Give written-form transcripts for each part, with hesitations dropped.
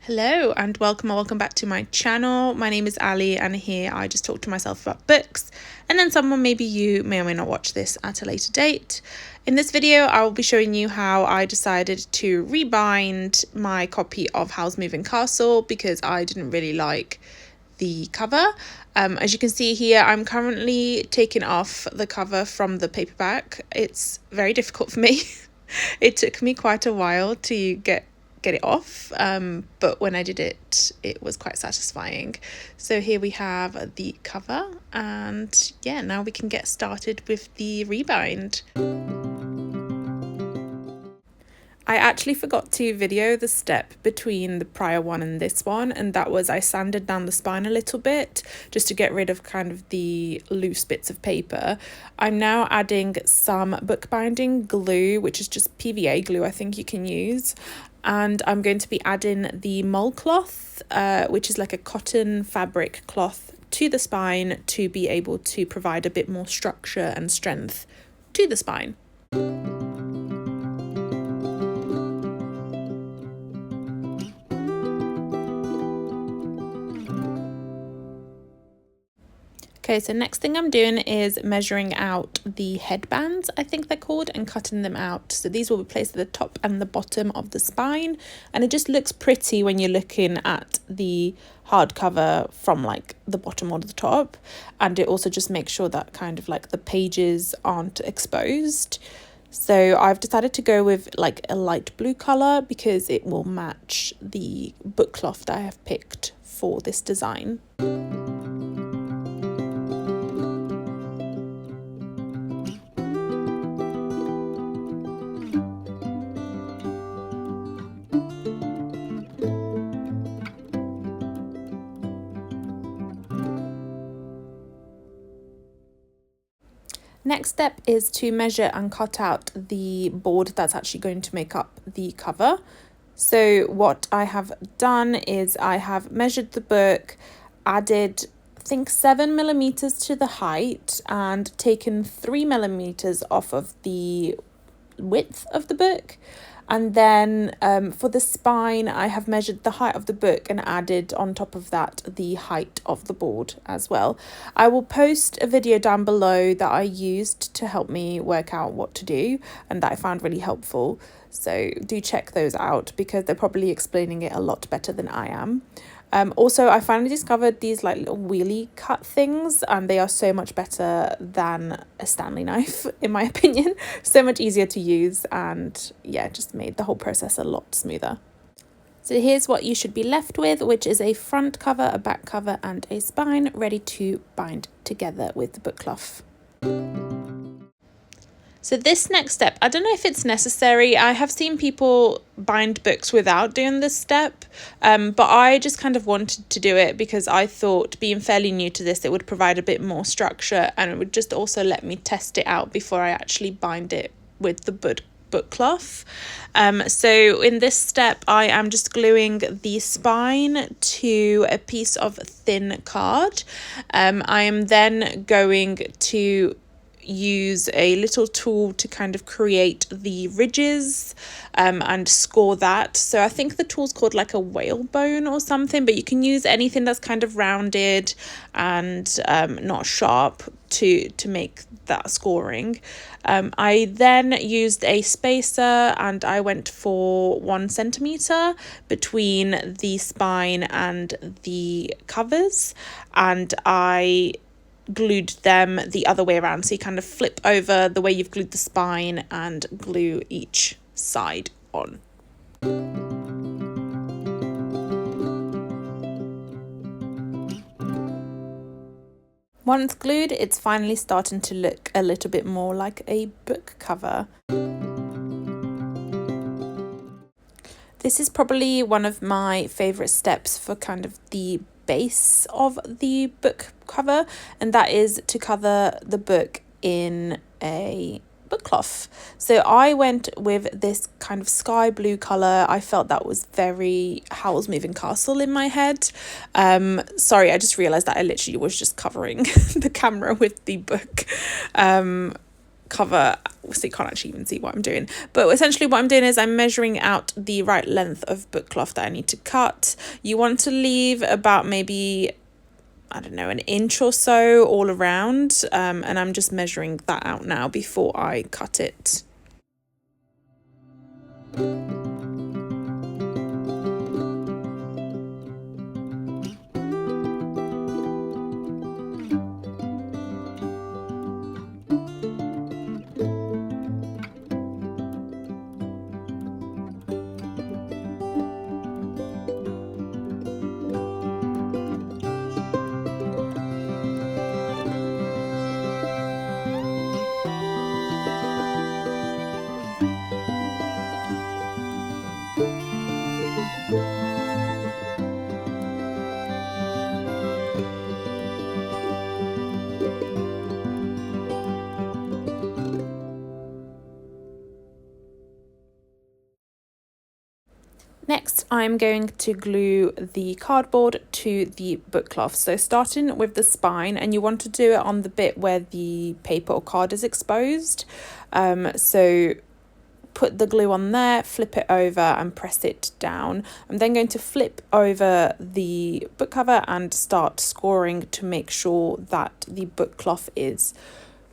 Hello and welcome back to my channel. My name is Ali and here I just talk to myself about books, and then someone, maybe you, may or may not watch this at a later date. In this video I will be showing you how I decided to rebind my copy of Howl'S Moving Castle because I didn't really like the cover. As you can see here, I'm currently taking off the cover from the paperback. It's very difficult for me. It took me quite a while to get it off, but when I did it, it was quite satisfying. So here we have the cover, and yeah, now we can get started with the rebind. I actually forgot to video the step between the prior one and this one, and that was I sanded down the spine a little bit just to get rid of kind of the loose bits of paper. I'm now adding some bookbinding glue, which is just PVA glue I think you can use, and I'm going to be adding the mull cloth, which is like a cotton fabric cloth, to the spine to be able to provide a bit more structure and strength to the spine. Okay, so next thing I'm doing is measuring out the headbands, I think they're called, and cutting them out. So these will be placed at the top and the bottom of the spine, and it just looks pretty when you're looking at the hardcover from like the bottom or the top, and it also just makes sure that kind of like the pages aren't exposed. So I've decided to go with like a light blue colour because it will match the book cloth that I have picked for this design. Next step is to measure and cut out the board that's actually going to make up the cover. So what I have done is I have measured the book, added I think 7mm to the height, and taken 3mm off of the width of the book. And then for the spine, I have measured the height of the book and added on top of that the height of the board as well. I will post a video down below that I used to help me work out what to do and that I found really helpful. So do check those out because they're probably explaining it a lot better than I am. Also, I finally discovered these like little wheelie cut things, and they are so much better than a Stanley knife, in my opinion. So much easier to use, and yeah, just made the whole process a lot smoother. So here's what you should be left with, which is a front cover, a back cover, and a spine ready to bind together with the book cloth. So this next step, I don't know if it's necessary. I have seen people bind books without doing this step, but I just kind of wanted to do it because I thought, being fairly new to this, it would provide a bit more structure and it would just also let me test it out before I actually bind it with the book cloth. So in this step, I am just gluing the spine to a piece of thin card. I am then going to use a little tool to kind of create the ridges and score that. So I think the tool's called like a whalebone or something, but you can use anything that's kind of rounded and not sharp to make that scoring. I then used a spacer and I went for 1 centimeter between the spine and the covers, and I glued them the other way around, so you kind of flip over the way you've glued the spine and glue each side on. Once glued, it's finally starting to look a little bit more like a book cover. This is probably one of my favourite steps for kind of the base of the book cover, and that is to cover the book in a book cloth. So I went with this kind of sky blue colour. I felt that was very Howl'S Moving Castle in my head. Sorry, I just realised that I literally was just covering the camera with the book cover, so you can't actually even see what I'm doing. But essentially what I'm doing is I'm measuring out the right length of book cloth that I need to cut. You want to leave about maybe, I don't know, an inch or so all around, and I'm just measuring that out now before I cut it. Next, I'm going to glue the cardboard to the book cloth. So starting with the spine, and you want to do it on the bit where the paper or card is exposed. So put the glue on there, flip it over and press it down. I'm then going to flip over the book cover and start scoring to make sure that the book cloth is,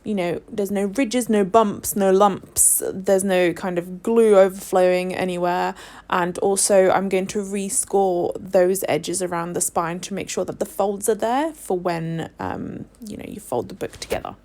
you know, there's no ridges, no bumps, no lumps, there's no kind of glue overflowing anywhere. And also I'm going to rescore those edges around the spine to make sure that the folds are there for when, you know, you fold the book together.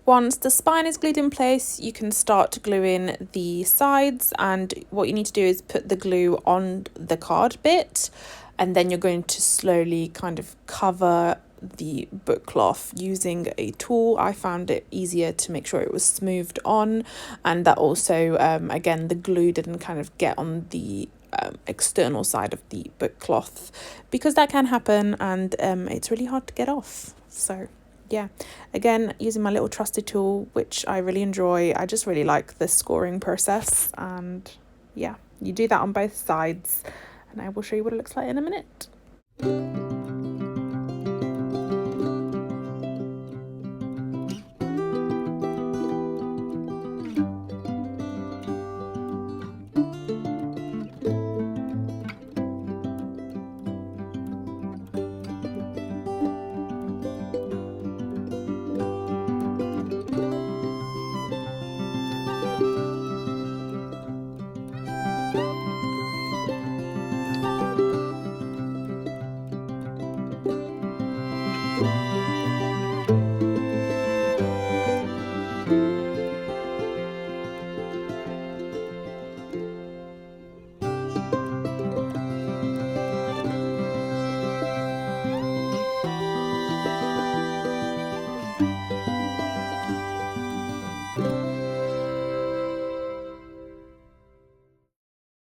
Once the spine is glued in place, you can start gluing the sides, and what you need to do is put the glue on the card bit, and then you're going to slowly kind of cover the book cloth using a tool. I found it easier to make sure it was smoothed on, and that also, again, the glue didn't kind of get on the external side of the book cloth, because that can happen, and it's really hard to get off. So yeah, again, using my little trusted tool, which I really enjoy. I just really like the scoring process, and yeah, you do that on both sides, and I will show you what it looks like in a minute.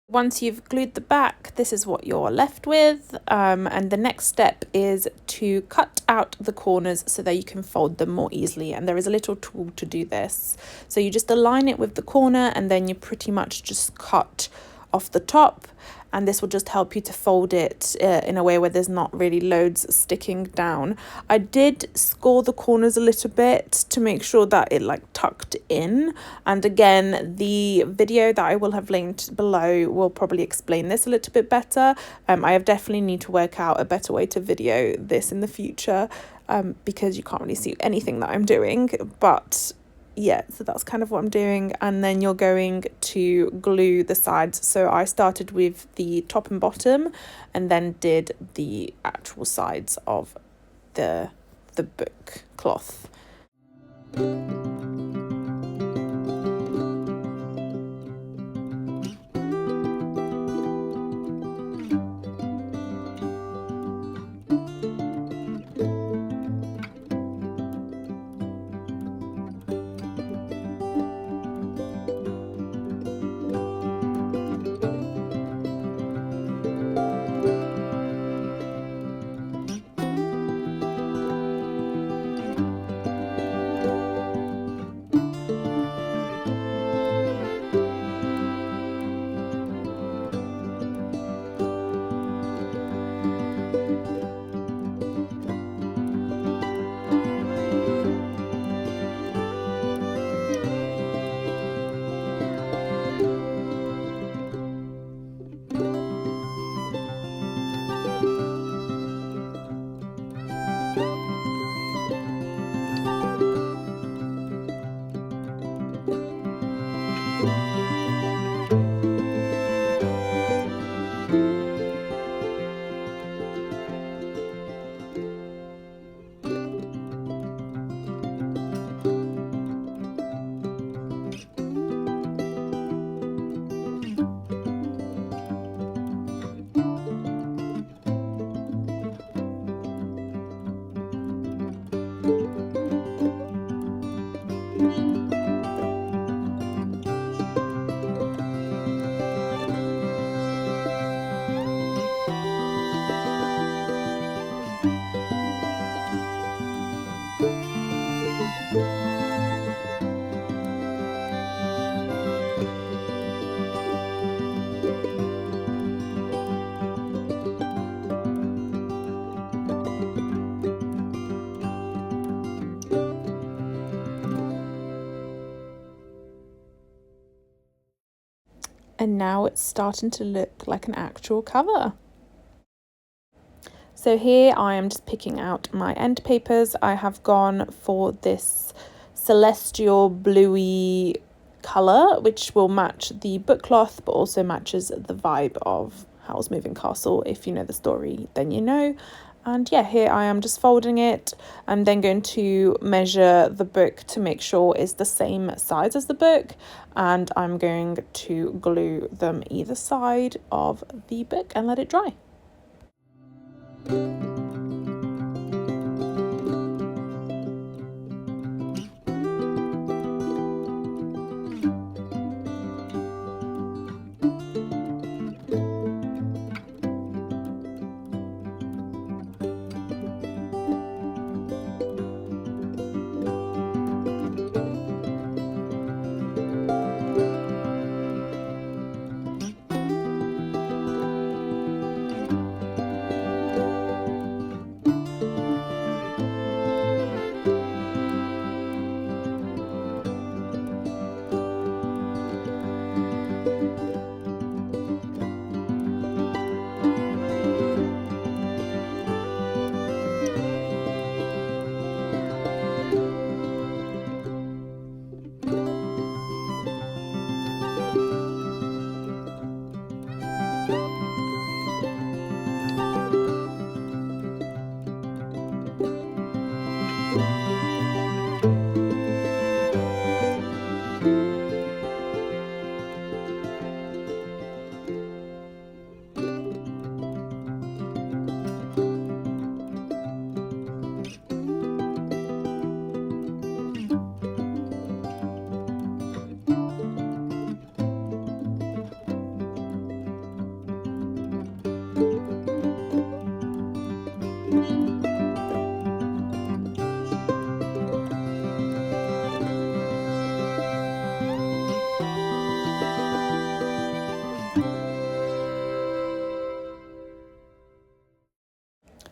Once you've glued the back, this is what you're left with, and the next step is to cut out the corners so that you can fold them more easily, and there is a little tool to do this. So you just align it with the corner, and then you pretty much just cut off the top, and this will just help you to fold it in a way where there's not really loads sticking down. I did score the corners a little bit to make sure that it like tucked in, and again, the video that I will have linked below will probably explain this a little bit better. I have definitely need to work out a better way to video this in the future, because you can't really see anything that I'm doing, but yeah, so that's kind of what I'm doing. And then you're going to glue the sides. So I started with the top and bottom, and then did the actual sides of the book cloth. And now it's starting to look like an actual cover. So here I am just picking out my end papers. I have gone for this celestial bluey colour, which will match the book cloth, but also matches the vibe of Howl's Moving Castle. If you know the story, then you know. And yeah, here I am just folding it. I'm then going to measure the book to make sure it's the same size as the book. And I'm going to glue them either side of the book and let it dry.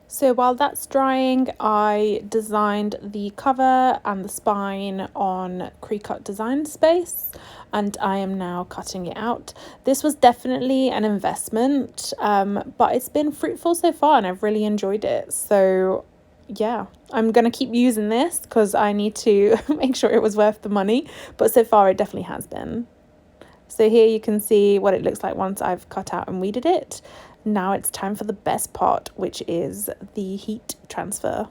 So while that's drying, I designed the cover and the spine on Cricut Design Space, and I am now cutting it out. This was definitely an investment, but it's been fruitful so far and I've really enjoyed it. So yeah, I'm going to keep using this because I need to make sure it was worth the money, but so far it definitely has been. So here you can see what it looks like once I've cut out and weeded it. Now it's time for the best part, which is the heat transfer.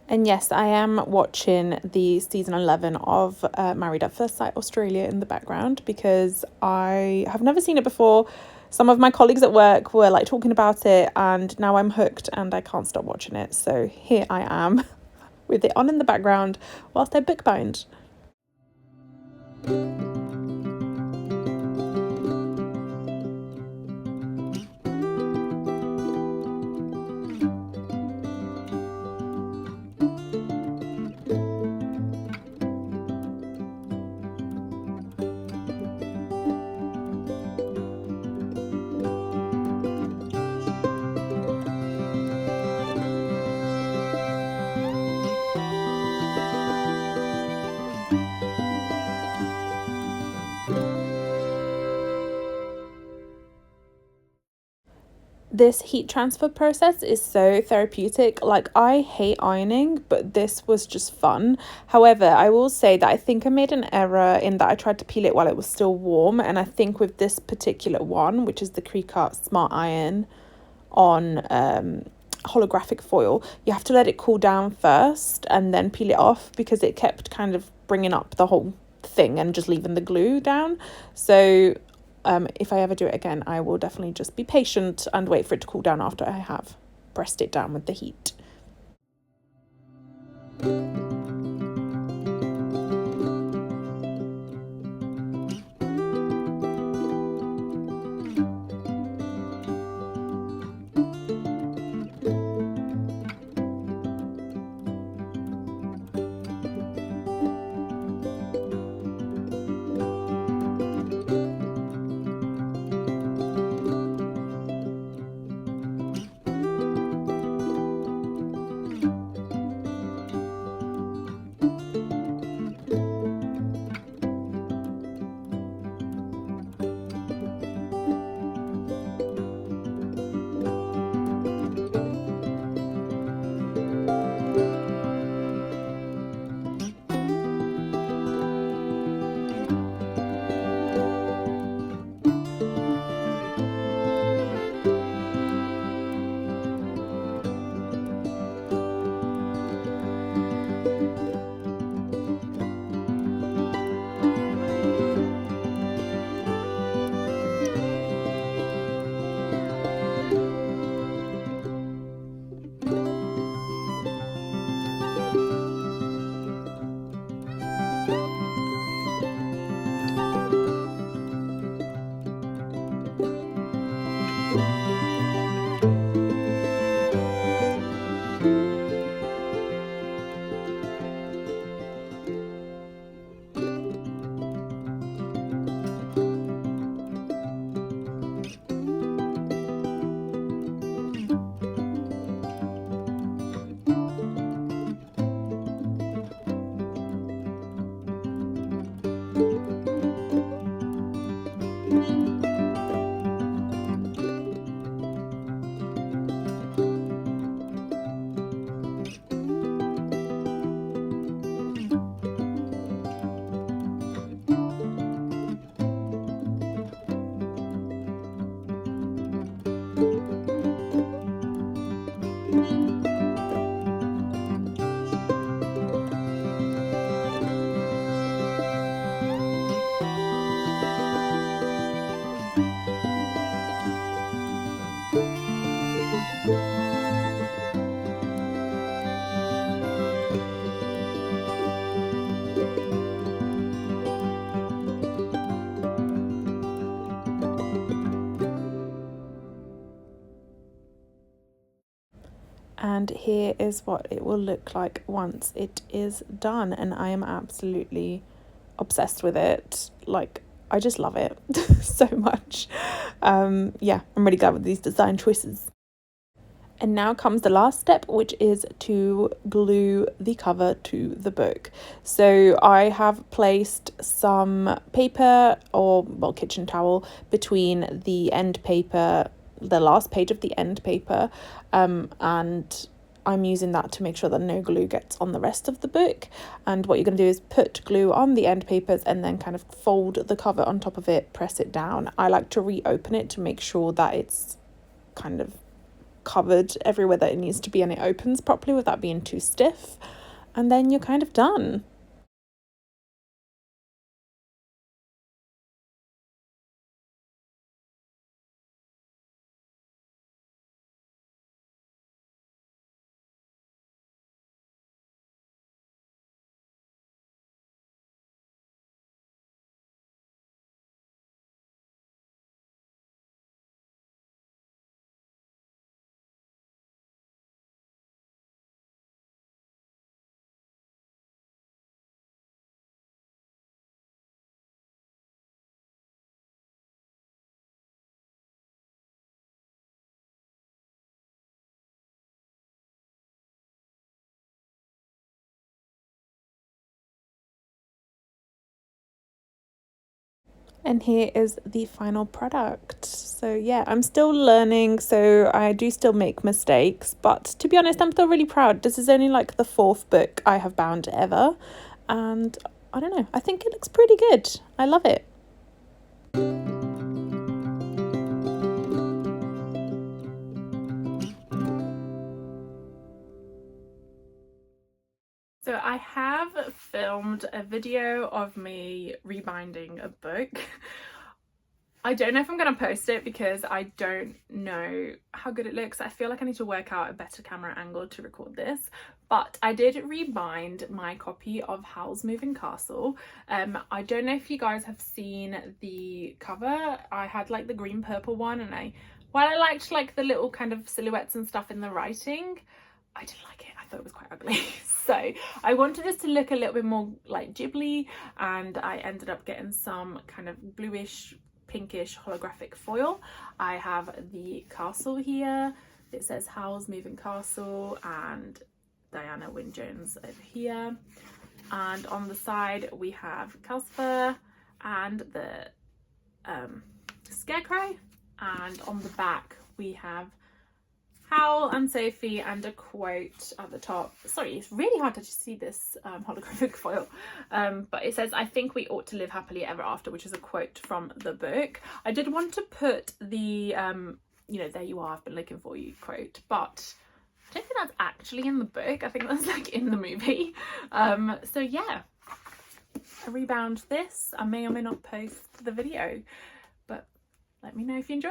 And yes, I am watching the season 11 of Married at First Sight Australia in the background because I have never seen it before. Some of my colleagues at work were like talking about it and now I'm hooked and I can't stop watching it. So here I am with it on in the background whilst I bookbind. This heat transfer process is so therapeutic. Like, I hate ironing, but this was just fun. However, I will say that I think I made an error in that I tried to peel it while it was still warm, and I think with this particular one, which is the Cricut Smart Iron on holographic foil, you have to let it cool down first and then peel it off because it kept kind of bringing up the whole thing and just leaving the glue down. So if I ever do it again, I will definitely just be patient and wait for it to cool down after I have pressed it down with the heat. And here is what it will look like once it is done, and I am absolutely obsessed with it. Like, I just love it so much. Yeah, I'm really glad with these design choices. And now comes the last step, which is to glue the cover to the book. So I have placed some paper, or well, kitchen towel, between the end paper, the last page of the end paper, and I'm using that to make sure that no glue gets on the rest of the book. And what you're going to do is put glue on the end papers and then kind of fold the cover on top of it, press it down. I like to reopen it to make sure that it's kind of covered everywhere that it needs to be and it opens properly without being too stiff, and then you're kind of done. And here is the final product. So yeah, I'm still learning, so I do still make mistakes, but to be honest, I'm still really proud. This is only like the 4th book I have bound ever, and I don't know, I think it looks pretty good. I love it. So I have filmed a video of me rebinding a book. I don't know if I'm going to post it because I don't know how good it looks. I feel like I need to work out a better camera angle to record this. But I did rebind my copy of Howl'S Moving Castle. I don't know if you guys have seen the cover. I had like the green purple one, and while I liked like the little kind of silhouettes and stuff in the writing, I didn't like it. I thought it was quite ugly. So I wanted this to look a little bit more like Ghibli, and I ended up getting some kind of bluish pinkish holographic foil. I have the castle here. It says Howl'S Moving Castle and Diana Wynne Jones over here. And on the side we have Calcifer and the Scarecrow. And on the back we have Howl and Sophie and a quote at the top. Sorry, it's really hard to see this holographic foil, but it says, "I think we ought to live happily ever after," which is a quote from the book. I did want to put the you know, "there you are, I've been looking for you" quote, but I don't think that's actually in the book. I think that's like in the movie. So yeah, I rebound this. I may or may not post the video, but let me know if you enjoy.